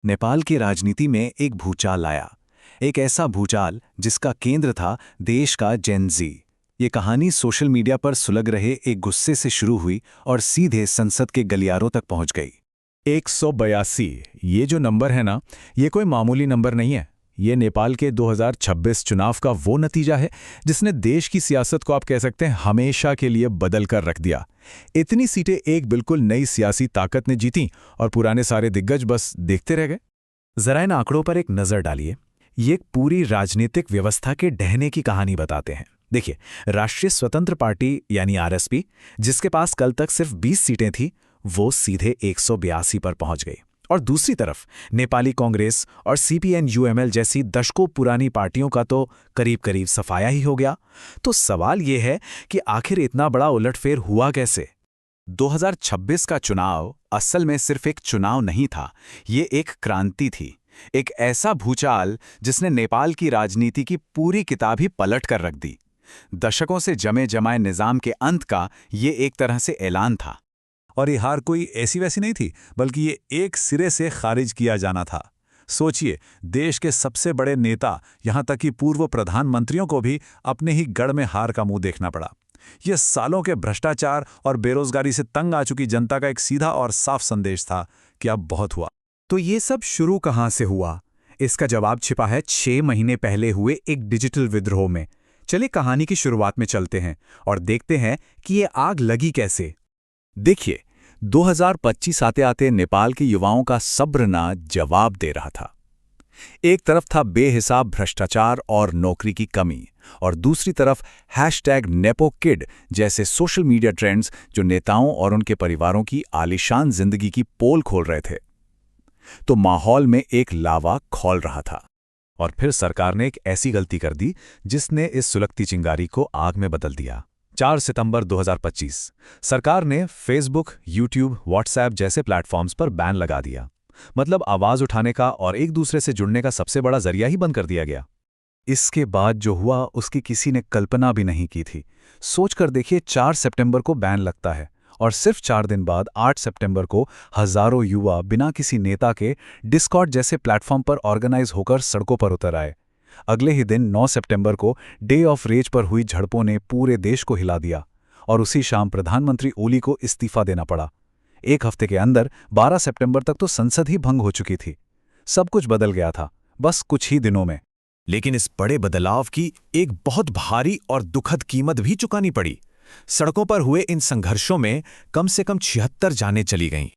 नेपाल की राजनीति में एक भूचाल आया। एक ऐसा भूचाल जिसका केंद्र था देश का जेन ज़ी। ये कहानी सोशल मीडिया पर सुलग रहे एक गुस्से से शुरू हुई और सीधे संसद के गलियारों तक पहुंच गई। 182 ये जो नंबर है ना, ये कोई मामूली नंबर नहीं है। ये नेपाल के 2026 चुनाव का वो नतीजा है जिसने देश की सियासत को आप कह सकते हैं हमेशा के लिए बदल कर रख दिया। इतनी सीटें एक बिल्कुल नई सियासी ताकत ने जीती और पुराने सारे दिग्गज बस देखते रह गए। जरा इन आंकड़ों पर एक नज़र डालिए। ये एक पूरी राजनीतिक व्यवस्था के ढहने की कहानी बताते हैं। देखिए, राष्ट्रीय स्वतंत्र पार्टी यानी आरएसपी, जिसके पास कल तक सिर्फ 20 सीटें थी, वो सीधे 182 पर पहुंच गई। और दूसरी तरफ नेपाली कांग्रेस और सीपीएन-यूएमएल जैसी दशकों पुरानी पार्टियों का तो करीब करीब सफाया ही हो गया। तो सवाल ये है कि आखिर इतना बड़ा उलटफेर हुआ कैसे? 2026 का चुनाव असल में सिर्फ एक चुनाव नहीं था, ये एक क्रांति थी। एक ऐसा भूचाल जिसने नेपाल की राजनीति की पूरी किताब ही पलट कर रख दी। दशकों से जमे जमाए निजाम के अंत का ये एक तरह से ऐलान था। और ये हार कोई ऐसी वैसी नहीं थी, बल्कि ये एक सिरे से खारिज किया जाना था। सोचिए, देश के सबसे बड़े नेता, यहाँ तक कि पूर्व प्रधानमंत्रियों को भी अपने ही गढ़ में हार का मुंह देखना पड़ा। यह सालों के भ्रष्टाचार और बेरोजगारी से तंग आ चुकी जनता का एक सीधा और साफ संदेश था कि अब बहुत हुआ। तो ये सब शुरू कहाँ से हुआ? इसका जवाब छिपा है 6 महीने पहले हुए एक डिजिटल विद्रोह में। चलिए कहानी की शुरुआत में चलते हैं और देखते हैं कि ये आग लगी कैसे। देखिए, 2025 आते आते नेपाल के युवाओं का सब्र ना जवाब दे रहा था। एक तरफ था बेहिसाब भ्रष्टाचार और नौकरी की कमी, और दूसरी तरफ #NepoKid जैसे सोशल मीडिया ट्रेंड्स जो नेताओं और उनके परिवारों की आलीशान जिंदगी की पोल खोल रहे थे। तो माहौल में एक लावा खौल रहा था। और फिर सरकार ने एक ऐसी गलती कर दी जिसने इस सुलगती चिंगारी को आग में बदल दिया। 4 सितंबर 2025 सरकार ने फेसबुक, यूट्यूब, व्हाट्सएप जैसे प्लेटफॉर्म्स पर बैन लगा दिया। मतलब आवाज उठाने का और एक दूसरे से जुड़ने का सबसे बड़ा जरिया ही बंद कर दिया गया। इसके बाद जो हुआ उसकी किसी ने कल्पना भी नहीं की थी। सोचकर देखिए, 4 सितंबर को बैन लगता है और सिर्फ 4 दिन बाद 8 सितंबर को हजारों युवा बिना किसी नेता के डिस्कॉर्ड जैसे प्लेटफॉर्म पर ऑर्गेनाइज होकर सड़कों पर उतर आए। अगले ही दिन 9 सितंबर को डे ऑफ रेज पर हुई झड़पों ने पूरे देश को हिला दिया और उसी शाम प्रधानमंत्री ओली को इस्तीफा देना पड़ा। एक हफ्ते के अंदर 12 सितंबर तक तो संसद ही भंग हो चुकी थी। सब कुछ बदल गया था, बस कुछ ही दिनों में। लेकिन इस बड़े बदलाव की एक बहुत भारी और दुखद कीमत भी चुकानी पड़ी। सड़कों पर हुए इन संघर्षों में कम से कम 76 जानें चली गईं।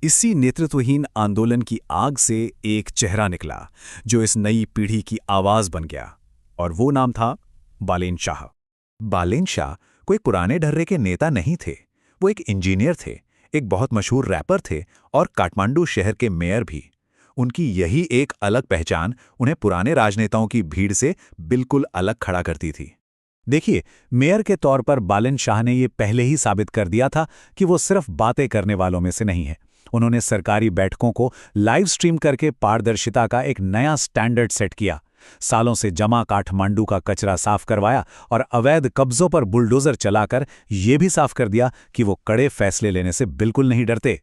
इसी नेतृत्वहीन आंदोलन की आग से एक चेहरा निकला जो इस नई पीढ़ी की आवाज बन गया, और वो नाम था बालेन शाह। बालेन शाह कोई पुराने ढर्रे के नेता नहीं थे। वो एक इंजीनियर थे, एक बहुत मशहूर रैपर थे और काठमांडू शहर के मेयर भी। उनकी यही एक अलग पहचान उन्हें पुराने राजनेताओं की भीड़ से बिल्कुल अलग खड़ा करती थी। देखिए, मेयर के तौर पर बालेन शाह ने ये पहले ही साबित कर दिया था कि वो सिर्फ बातें करने वालों में से नहीं है। उन्होंने सरकारी बैठकों को लाइव स्ट्रीम करके पारदर्शिता का एक नया स्टैंडर्ड सेट किया। सालों से जमा काठमांडू का कचरा साफ करवाया और अवैध कब्जों पर बुलडोजर चलाकर ये भी साफ कर दिया कि वो कड़े फैसले लेने से बिल्कुल नहीं डरते।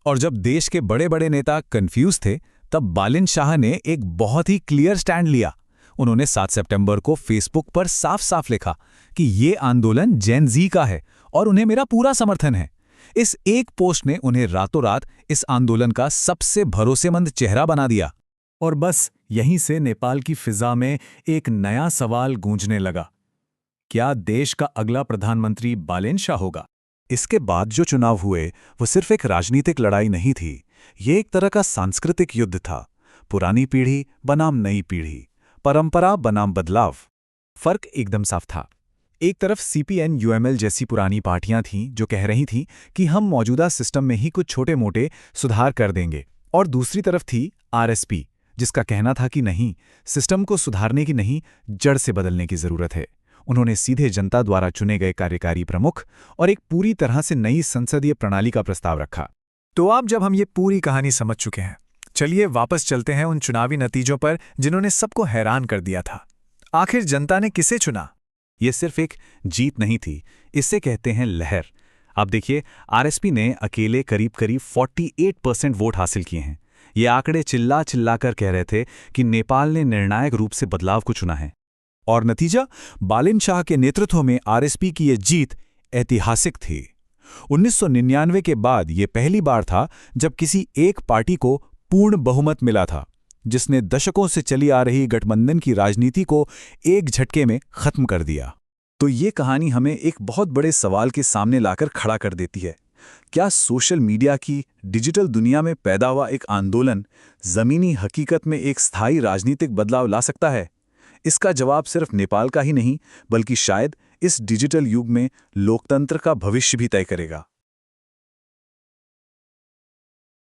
और जब देश के बड़े बड़े नेता कंफ्यूज थे, तब बालेन शाह ने एक बहुत ही क्लियर स्टैंड लिया। उन्होंने 7 सितंबर को फेसबुक पर साफ साफ लिखा कि ये आंदोलन जेन ज़ी का है और उन्हें मेरा पूरा समर्थन है। इस एक पोस्ट ने उन्हें रातों रात इस आंदोलन का सबसे भरोसेमंद चेहरा बना दिया। और बस यहीं से नेपाल की फिजा में एक नया सवाल गूंजने लगा। क्या देश का अगला प्रधानमंत्री बालेन शाह होगा? इसके बाद जो चुनाव हुए वो सिर्फ एक राजनीतिक लड़ाई नहीं थी, ये एक तरह का सांस्कृतिक युद्ध था। पुरानी पीढ़ी बनाम नई पीढ़ी, परंपरा बनाम बदलाव। फर्क एकदम साफ था। एक तरफ सीपीएन-यूएमएल जैसी पुरानी पार्टियां थीं जो कह रही थीं कि हम मौजूदा सिस्टम में ही कुछ छोटे मोटे सुधार कर देंगे, और दूसरी तरफ थी आरएसपी जिसका कहना था कि नहीं, सिस्टम को सुधारने की नहीं, जड़ से बदलने की जरूरत है। उन्होंने सीधे जनता द्वारा चुने गए कार्यकारी प्रमुख और एक पूरी तरह से नई संसदीय प्रणाली का प्रस्ताव रखा। तो अब जब हम ये पूरी कहानी समझ चुके हैं, चलिए वापस चलते हैं उन चुनावी नतीजों पर जिन्होंने सबको हैरान कर दिया था। आखिर जनता ने किसे चुना? ये सिर्फ एक जीत नहीं थी, इसे कहते हैं लहर। आप देखिए, आरएसपी ने अकेले करीब 48% वोट हासिल किए हैं। ये आंकड़े चिल्ला चिल्ला कर कह रहे थे कि नेपाल ने निर्णायक रूप से बदलाव को चुना है। और नतीजा, बालिन शाह के नेतृत्व में आरएसपी की ये जीत ऐतिहासिक थी। 1999 के बाद ये पहली बार था जब किसी एक पार्टी को पूर्ण बहुमत मिला था, जिसने दशकों से चली आ रही गठबंधन की राजनीति को एक झटके में खत्म कर दिया। तो ये कहानी हमें एक बहुत बड़े सवाल के सामने लाकर खड़ा कर देती है। क्या सोशल मीडिया की डिजिटल दुनिया में पैदा हुआ एक आंदोलन ज़मीनी हकीकत में एक स्थायी राजनीतिक बदलाव ला सकता है? इसका जवाब सिर्फ नेपाल का ही नहीं, बल्कि शायद इस डिजिटल युग में लोकतंत्र का भविष्य भी तय करेगा।